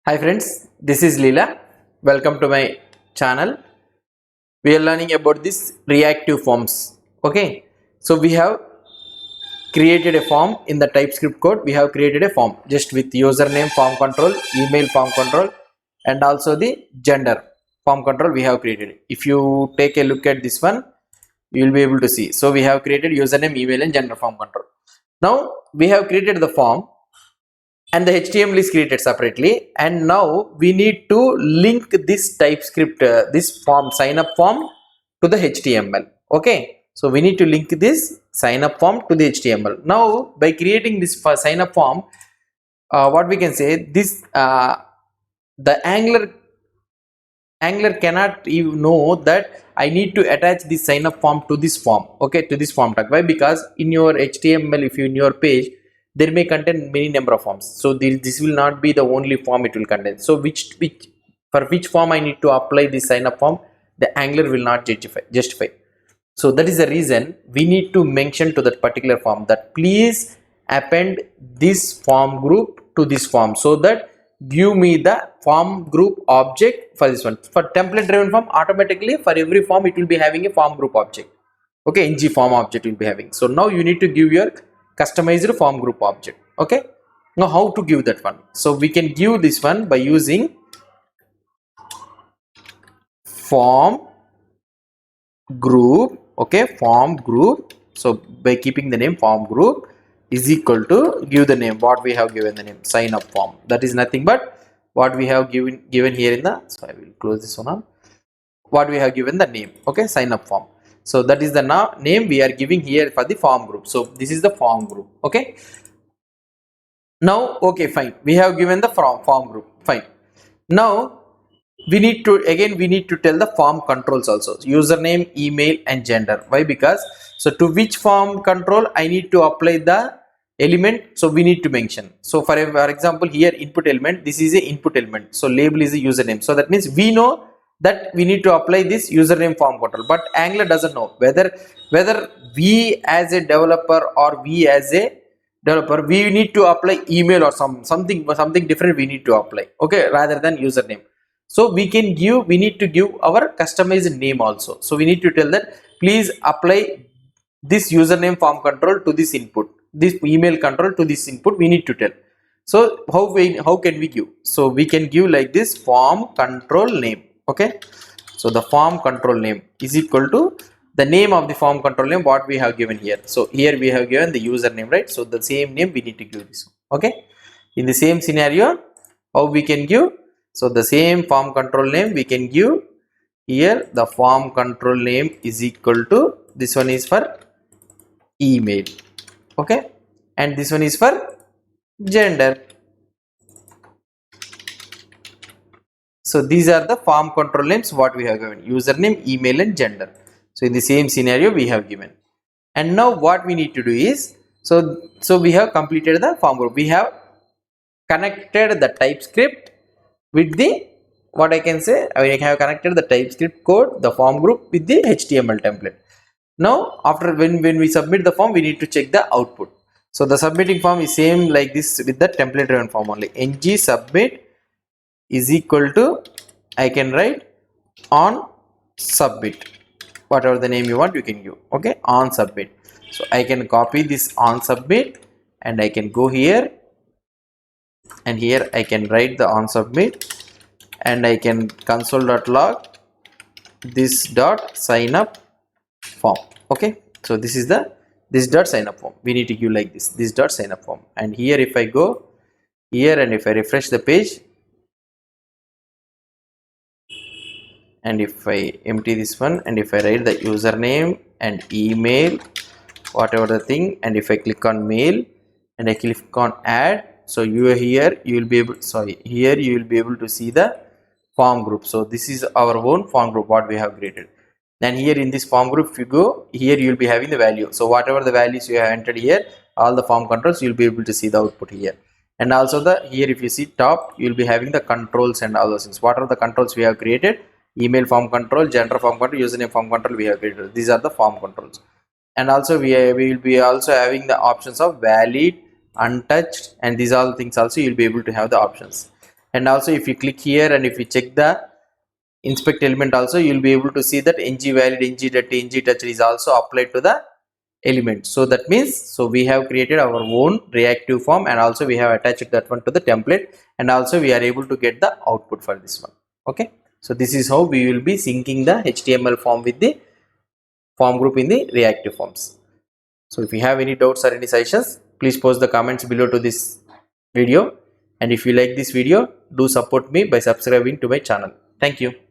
Hi friends, this is Leela. Welcome to my channel. We are learning about this reactive forms. Okay, so we have created a form in the TypeScript code. We have created a form just with username, form control, email, form control, and also the gender form control we have created. If you take a look at this one, you will be able to see. So we have created username, email, and gender form control. Now we have created the form and the HTML is created separately, and now we need to link this TypeScript this form sign up form to the HTML. Okay, so we need to link this sign up form to the HTML. Now by creating this sign up form, what we can say, this the Angular cannot even know that I need to attach this sign up form to this form. Okay, to this form tag. Why? Because in your HTML, if you in your page, there may contain many number of forms. So this will not be the only form it will contain. So for which form I need to apply this sign up form, the Angular will not justify. So that is the reason we need to mention to that particular form that please append this form group to this form, so that give me the form group object for this one. For template driven form, automatically for every form it will be having a form group object. Okay, ng form object will be having. So now you need to give your customized form group object. Okay, now how to give that one? So we can give this one by using form group. Okay, form group. So by keeping the name form group is equal to give the name what we have given the name sign up form. That is nothing but what we have given here in the, so I will close this one up, what we have given the name. Okay, sign up form. So that is the name we are giving here for the form group. So this is the form group. Okay, now okay, fine, we have given the form group. Fine, now we need to tell the form controls also, username, email, and gender. Why? Because so to which form control I need to apply the element, so we need to mention. So for example, here input element, this is a input element, so label is a username. So that means we know that we need to apply this username form control, but Angular doesn't know whether we as a developer or we as a developer we need to apply email or something different we need to apply. Okay, rather than username. So we need to give our customized name also. So we need to tell that please apply this username form control to this input, this email control to this input, we need to tell. So how can we give? So we can give like this form control name. Okay, so the form control name is equal to the name of the form control name what we have given here. So here we have given the username, right? So the same name we need to give this. Okay, in the same scenario, how we can give? So the same form control name we can give here. The form control name is equal to, this one is for email. Okay, and this one is for gender. So these are the form control names what we have given: username, email, and gender. So in the same scenario we have given. And now what we need to do is, so we have completed the form group. We have connected the TypeScript with the, what I can say, I have connected the TypeScript code, the form group, with the HTML template. Now after when we submit the form, we need to check the output. So the submitting form is same like this with the template driven form only. Ng submit is equal to, I can write on submit, whatever the name you want you can give. Okay, on submit. So I can copy this on submit and I can go here, and here I can write the on submit, and I can console.log this dot sign up form. Okay, so this is the this dot sign up form. We need to give like this dot sign up form. And here if I go here and if I refresh the page, and if I empty this one, and if I write the username and email, whatever the thing, and if I click on mail and I click on add, so you are here, you will be able, here you will be able to see the form group. So this is our own form group what we have created. And here in this form group, if you go here, you will be having the value. So whatever the values you have entered here, all the form controls, you will be able to see the output here. And also the here if you see top, you will be having the controls and all those things. What are the controls we have created? Email form control, gender form control, username form control we have created. These are the form controls. And also we will be also having the options of valid, untouched, and these all things also you will be able to have the options. And also if you click here and if you check the inspect element also, you will be able to see that ng-valid, ng-touch is also applied to the element. So that means, so we have created our own reactive form, and also we have attached that one to the template, and also we are able to get the output for this one. Okay, so this is how we will be syncing the HTML form with the form group in the reactive forms. So if you have any doubts or any suggestions, please post the comments below to this video, and if you like this video, do support me by subscribing to my channel. Thank you.